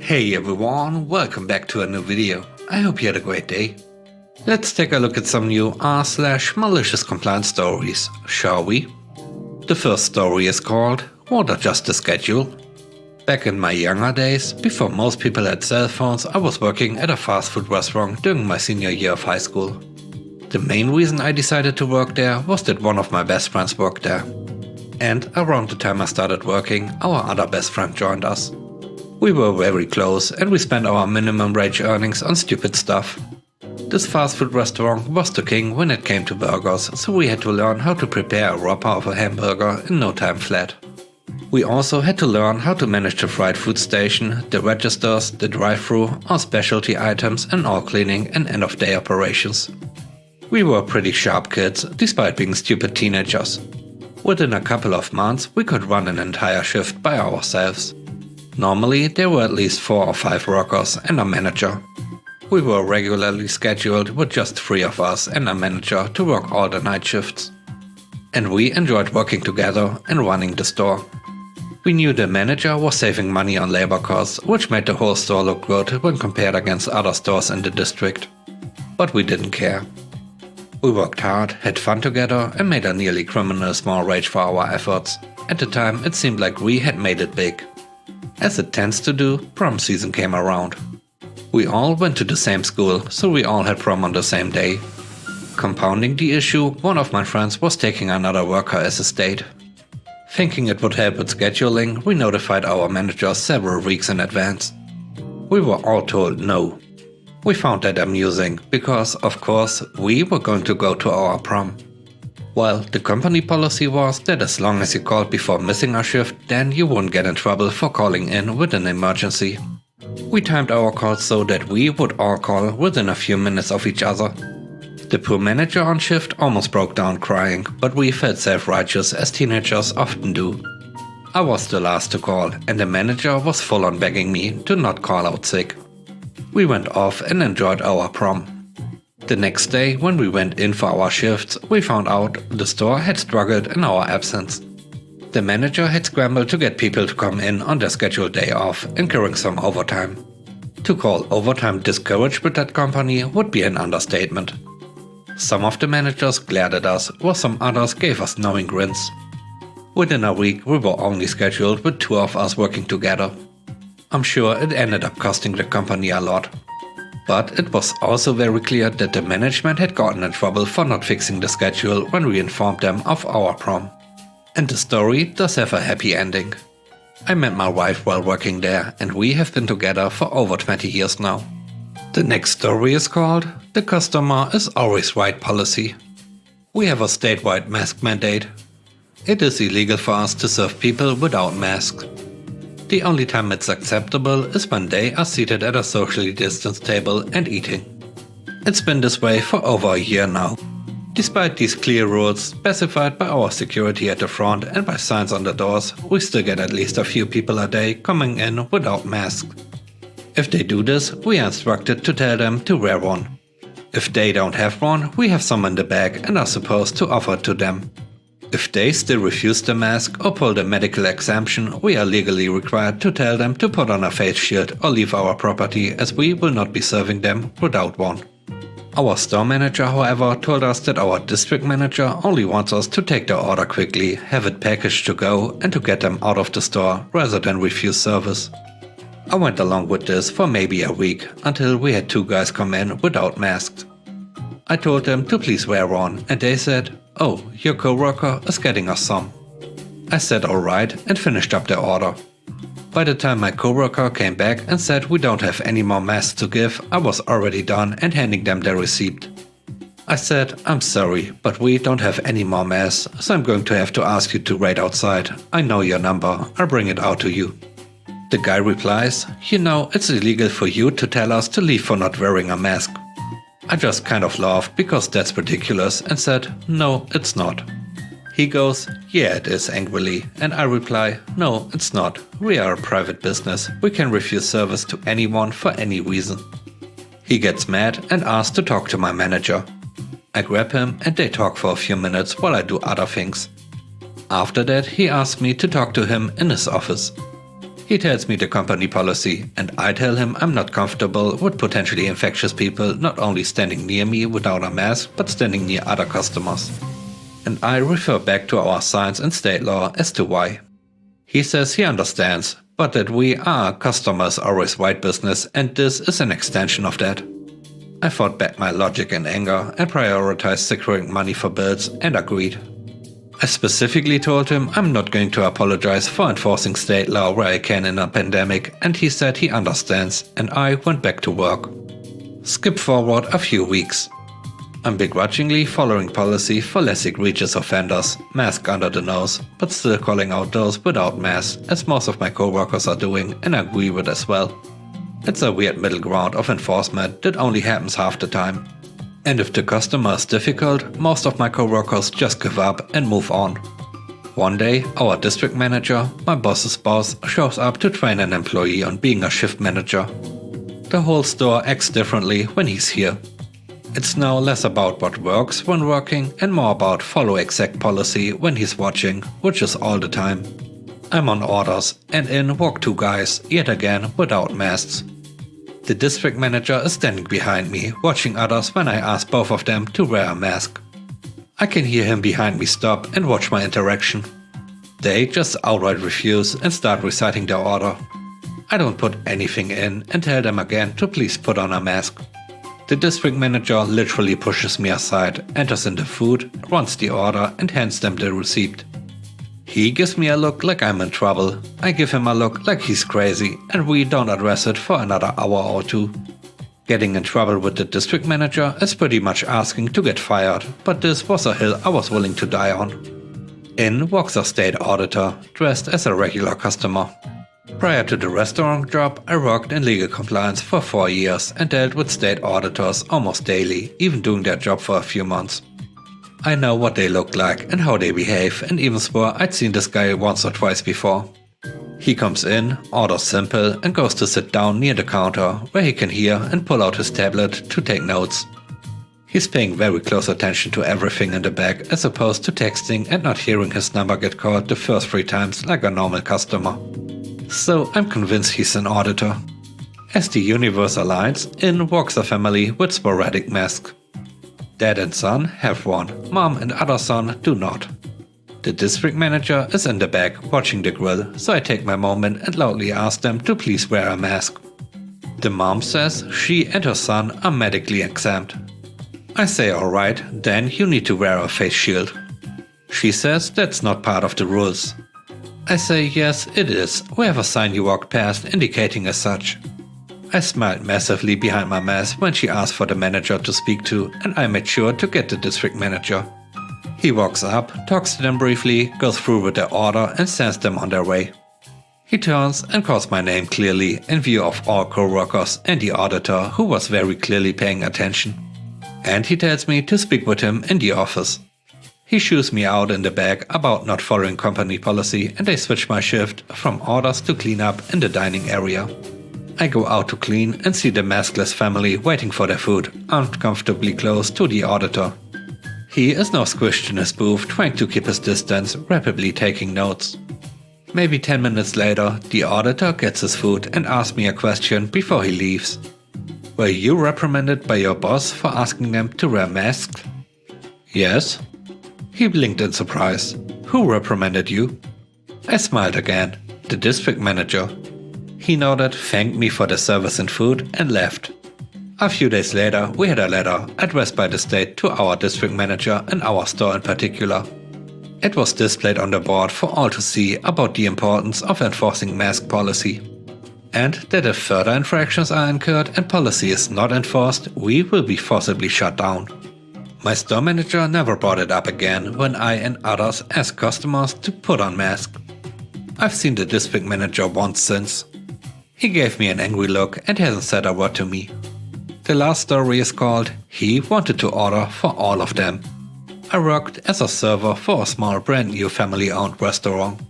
Hey everyone, welcome back to a new video. I hope you had a great day. Let's take a look at some new r/malicious compliance stories, shall we? The first story is called What Adjust the Schedule. Back in my younger days, before most people had cell phones, I was working at a fast food restaurant during my senior year of high school. The main reason I decided to work there was that one of my best friends worked there. And around the time I started working, our other best friend joined us. We were very close and we spent our minimum wage earnings on stupid stuff. This fast food restaurant was the king when it came to burgers, so we had to learn how to prepare a wrapper of a hamburger in no time flat. We also had to learn how to manage the fried food station, the registers, the drive-thru, our specialty items and all cleaning and end-of-day operations. We were pretty sharp kids, despite being stupid teenagers. Within a couple of months, we could run an entire shift by ourselves. Normally, there were at least 4 or 5 workers and a manager. We were regularly scheduled with just 3 of us and a manager to work all the night shifts. And we enjoyed working together and running the store. We knew the manager was saving money on labor costs, which made the whole store look good when compared against other stores in the district. But we didn't care. We worked hard, had fun together and made a nearly criminal small wage for our efforts. At the time, it seemed like we had made it big. As it tends to do, prom season came around. We all went to the same school, so we all had prom on the same day. Compounding the issue, one of my friends was taking another worker as a date. Thinking it would help with scheduling, we notified our manager several weeks in advance. We were all told no. We found that amusing, because, of course, we were going to go to our prom. Well, the company policy was that as long as you called before missing a shift, then you wouldn't get in trouble for calling in with an emergency. We timed our calls so that we would all call within a few minutes of each other. The poor manager on shift almost broke down crying, but we felt self-righteous as teenagers often do. I was the last to call, and the manager was full on begging me to not call out sick. We went off and enjoyed our prom. The next day, when we went in for our shifts, we found out the store had struggled in our absence. The manager had scrambled to get people to come in on their scheduled day off, incurring some overtime. To call overtime discouraged with that company would be an understatement. Some of the managers glared at us, while some others gave us knowing grins. Within a week, we were only scheduled with 2 of us working together. I'm sure it ended up costing the company a lot. But it was also very clear that the management had gotten in trouble for not fixing the schedule when we informed them of our prom. And the story does have a happy ending. I met my wife while working there and we have been together for over 20 years now. The next story is called The Customer is Always Right Policy. We have a statewide mask mandate. It is illegal for us to serve people without masks. The only time it's acceptable is when they are seated at a socially distanced table and eating. It's been this way for over a year now. Despite these clear rules, specified by our security at the front and by signs on the doors, we still get at least a few people a day coming in without masks. If they do this, we are instructed to tell them to wear one. If they don't have one, we have some in the bag and are supposed to offer it to them. If they still refuse the mask or pull the medical exemption, we are legally required to tell them to put on a face shield or leave our property, as we will not be serving them without one. Our store manager, however, told us that our district manager only wants us to take the order quickly, have it packaged to go and to get them out of the store rather than refuse service. I went along with this for maybe a week, until we had 2 guys come in without masks. I told them to please wear one and they said, "Oh, your coworker is getting us some." I said alright and finished up the order. By the time my coworker came back and said we don't have any more masks to give, I was already done and handing them their receipt. I said, "I'm sorry, but we don't have any more masks, so I'm going to have to ask you to wait outside. I know your number, I'll bring it out to you." The guy replies, "You know, it's illegal for you to tell us to leave for not wearing a mask." I just kind of laughed because that's ridiculous and said, "No, it's not." He goes, "Yeah, it is," angrily, and I reply, "No, it's not. We are a private business. We can refuse service to anyone for any reason." He gets mad and asks to talk to my manager. I grab him and they talk for a few minutes while I do other things. After that, he asks me to talk to him in his office. He tells me the company policy, and I tell him I'm not comfortable with potentially infectious people not only standing near me without a mask, but standing near other customers. And I refer back to our signs and state law as to why. He says he understands, but that we are customers always white business, and this is an extension of that. I fought back my logic and anger and prioritized securing money for bills and agreed. I specifically told him I'm not going to apologize for enforcing state law where I can in a pandemic, and he said he understands, and I went back to work. Skip forward a few weeks. I'm begrudgingly following policy for less egregious offenders, mask under the nose, but still calling out those without masks, as most of my coworkers are doing, and I agree with as well. It's a weird middle ground of enforcement that only happens half the time. And if the customer is difficult, most of my coworkers just give up and move on. One day, our district manager, my boss's boss, shows up to train an employee on being a shift manager. The whole store acts differently when he's here. It's now less about what works when working and more about follow exact policy when he's watching, which is all the time. I'm on orders, and in walk two guys, yet again without masks. The district manager is standing behind me, watching others when I ask both of them to wear a mask. I can hear him behind me stop and watch my interaction. They just outright refuse and start reciting their order. I don't put anything in and tell them again to please put on a mask. The district manager literally pushes me aside, enters in the food, runs the order and hands them the receipt. He gives me a look like I'm in trouble, I give him a look like he's crazy, and we don't address it for another hour or two. Getting in trouble with the district manager is pretty much asking to get fired, but this was a hill I was willing to die on. In walks a state auditor, dressed as a regular customer. Prior to the restaurant job, I worked in legal compliance for 4 years and dealt with state auditors almost daily, even doing their job for a few months. I know what they look like and how they behave, and even swore I'd seen this guy once or twice before. He comes in, orders simple, and goes to sit down near the counter, where he can hear and pull out his tablet to take notes. He's paying very close attention to everything in the bag, as opposed to texting and not hearing his number get called the first 3 times like a normal customer. So I'm convinced he's an auditor. As the universe aligns, in walks a family with sporadic masks. Dad and son have one, mom and other son do not. The district manager is in the back watching the grill, so I take my moment and loudly ask them to please wear a mask. The mom says she and her son are medically exempt. I say alright, then you need to wear a face shield. She says that's not part of the rules. I say yes it is, we have a sign you walked past indicating as such. I smiled massively behind my mask when she asked for the manager to speak to, and I made sure to get the district manager. He walks up, talks to them briefly, goes through with their order and sends them on their way. He turns and calls my name clearly in view of all co-workers and the auditor, who was very clearly paying attention. And he tells me to speak with him in the office. He shoos me out in the back about not following company policy, and I switch my shift from orders to clean up in the dining area. I go out to clean and see the maskless family waiting for their food, uncomfortably close to the auditor. He is now squished in his booth, trying to keep his distance, rapidly taking notes. Maybe 10 minutes later, the auditor gets his food and asks me a question before he leaves. Were you reprimanded by your boss for asking them to wear masks? Yes. He blinked in surprise. Who reprimanded you? I smiled again. The district manager. He nodded, thanked me for the service and food, and left. A few days later, we had a letter addressed by the state to our district manager and our store in particular. It was displayed on the board for all to see about the importance of enforcing mask policy. And that if further infractions are incurred and policy is not enforced, we will be forcibly shut down. My store manager never brought it up again when I and others asked customers to put on masks. I've seen the district manager once since. He gave me an angry look and hasn't said a word to me. The last story is called He Wanted to Order for All of Them. I worked as a server for a small brand new family-owned restaurant.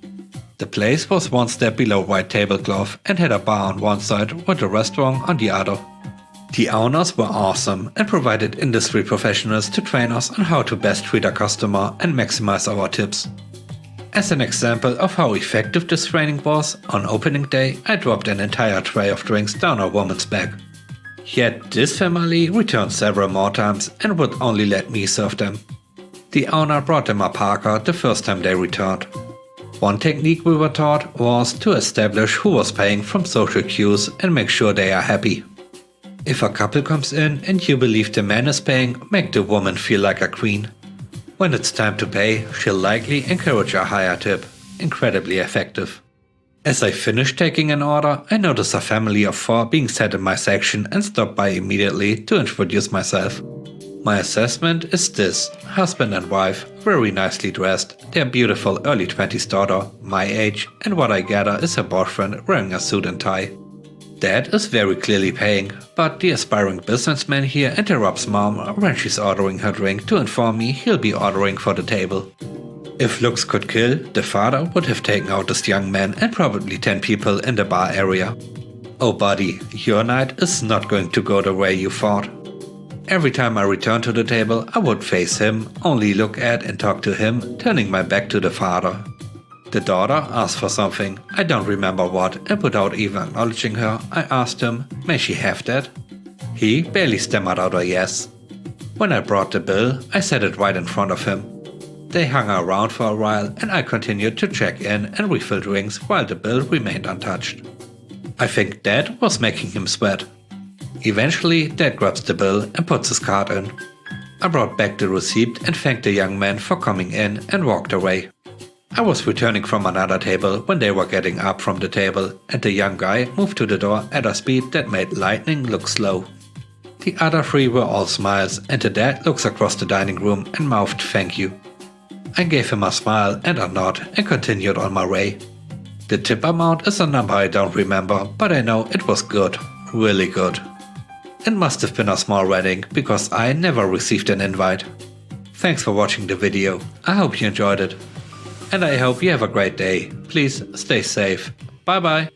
The place was one step below white tablecloth and had a bar on one side with a restaurant on the other. The owners were awesome and provided industry professionals to train us on how to best treat a customer and maximize our tips. As an example of how effective this training was, on opening day I dropped an entire tray of drinks down a woman's back. Yet this family returned several more times and would only let me serve them. The owner brought them a parka the first time they returned. One technique we were taught was to establish who was paying from social cues and make sure they are happy. If a couple comes in and you believe the man is paying, make the woman feel like a queen. When it's time to pay, she'll likely encourage a higher tip. Incredibly effective. As I finished taking an order, I noticed a family of 4 being sat in my section and stopped by immediately to introduce myself. My assessment is this: husband and wife, very nicely dressed, their beautiful early 20s daughter, my age, and what I gather is her boyfriend wearing a suit and tie. Dad is very clearly paying, but the aspiring businessman here interrupts mom when she's ordering her drink to inform me he'll be ordering for the table. If looks could kill, the father would have taken out this young man and probably 10 people in the bar area. Oh buddy, your night is not going to go the way you thought. Every time I returned to the table, I would face him, only look at and talk to him, turning my back to the father. The daughter asked for something, I don't remember what, and without even acknowledging her, I asked him, may she have that? He barely stammered out a yes. When I brought the bill, I set it right in front of him. They hung around for a while and I continued to check in and refill drinks while the bill remained untouched. I think Dad was making him sweat. Eventually, Dad grabs the bill and puts his card in. I brought back the receipt and thanked the young man for coming in and walked away. I was returning from another table when they were getting up from the table and the young guy moved to the door at a speed that made lightning look slow. The other 3 were all smiles and the dad looks across the dining room and mouthed thank you. I gave him a smile and a nod and continued on my way. The tip amount is a number I don't remember, but I know it was good, really good. It must have been a small wedding because I never received an invite. Thanks for watching the video, I hope you enjoyed it. And I hope you have a great day. Please stay safe. Bye bye.